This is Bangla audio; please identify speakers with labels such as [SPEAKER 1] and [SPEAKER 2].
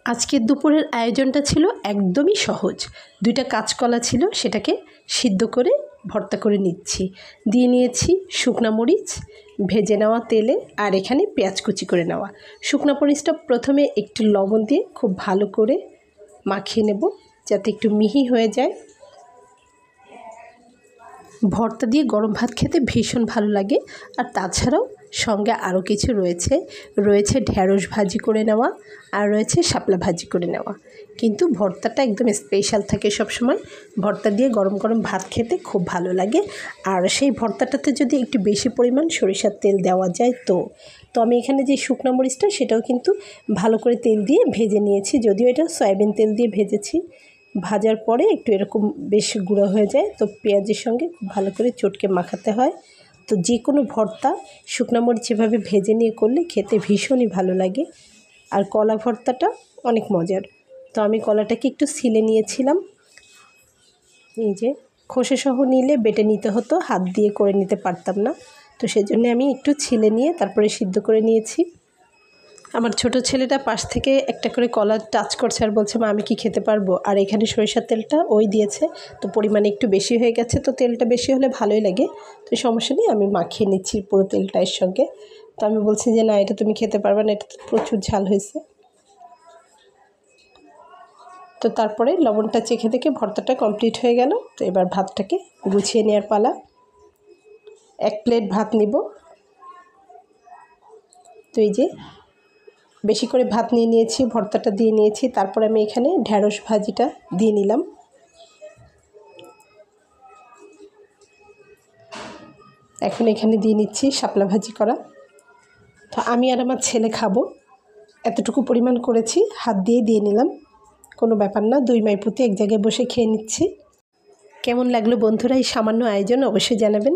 [SPEAKER 1] আজকের দুপুরের আয়োজনটা ছিল একদমই সহজ। 2টা কাঁচকলা ছিল, সেটাকে সিদ্ধ করে ভর্তা করে নিচ্ছি। দিয়ে নিয়েছি শুকনা মরিচ ভেজে নেওয়া তেলে, আর এখানে পেঁয়াজ কুচি করে নেওয়া। শুকনা মরিচটা প্রথমে একটু লবণ দিয়ে খুব ভালো করে মাখিয়ে নেব যাতে একটু মিহি হয়ে যায়। ভর্তা দিয়ে গরম ভাত খেতে ভীষণ ভালো লাগে। আর তাছাড়াও সঙ্গে আরও কিছু রয়েছে ঢ্যাঁড়স ভাজি করে নেওয়া, আর রয়েছে শাপলা ভাজি করে নেওয়া। কিন্তু ভর্তাটা একদম স্পেশাল থাকে সবসময়। ভর্তা দিয়ে গরম গরম ভাত খেতে খুব ভালো লাগে। আর সেই ভর্তাটাতে যদি একটু বেশি পরিমাণ সরিষার তেল দেওয়া যায় তো আমি এখানে যে শুকনো মরিচটা সেটাও কিন্তু ভালো করে তেল দিয়ে ভেজে নিয়েছি, যদিও এটা সয়াবিন তেল দিয়ে ভেজেছি। ভাজার পরে একটু এরকম বেশ গুঁড়ো হয়ে যায়, তো পেঁয়াজের সঙ্গে খুব ভালো করে চটকে মাখাতে হয়। তো যে কোনো ভর্তা শুকনো মরিচ এভাবে ভেজে নিয়ে করলে খেতে ভীষণই ভালো লাগে। আর কলা ভর্তাটা অনেক মজার। তো আমি কলাটাকে একটু ছিলে নিয়েছিলাম। এই যে খোসাসহ নিলে বেটে নিতে হতো, হাত দিয়ে করে নিতে পারতাম না। তো সেজন্য আমি একটু ছিলে নিয়ে তারপরে সিদ্ধ করে নিয়েছি। আমার ছোট ছেলেটা পাশ থেকে একটা করে কলা টাচ করছে আর বলছে, মা আমি কি খেতে পারবো? আর এখানে সরিষার তেলটা ওই দিয়েছে, তো পরিমাণে একটু বেশি হয়ে গেছে। তো তেলটা বেশি হলে ভালোই লাগে, তো সমস্যা নেই, আমি মাখিয়ে নিচ্ছি পুরো তেলটা এর সঙ্গে। তো আমি বলছি যে না, এটা তুমি খেতে পারবে না, এটা তো প্রচুর ঝাল হয়েছে। তো তারপরে লবণটা চেখে দেখে ভর্তাটা কমপ্লিট হয়ে গেল। তো এবার ভাতটাকে গুছিয়ে নেওয়ার পালা। 1 প্লেট ভাত নিব। তো এই যে বেশি করে ভাত নিয়ে নিয়েছি, ভর্তাটা দিয়ে নিয়েছি। তারপর আমি এখানে ঢ্যাঁড়স ভাজিটা দিয়ে নিলাম। এখন এখানে দিয়ে নিচ্ছি শাপলা ভাজি করা। তো আমি আর আমার ছেলে খাবো, এতটুকু পরিমাণ করেছি, হাত দিয়ে নিলাম, কোনো ব্যাপার না। 2 মাইপুতি এক জায়গায় বসে খেয়ে নিচ্ছি। কেমন লাগলো বন্ধুরা এই সামান্য আয়োজন অবশ্যই জানাবেন।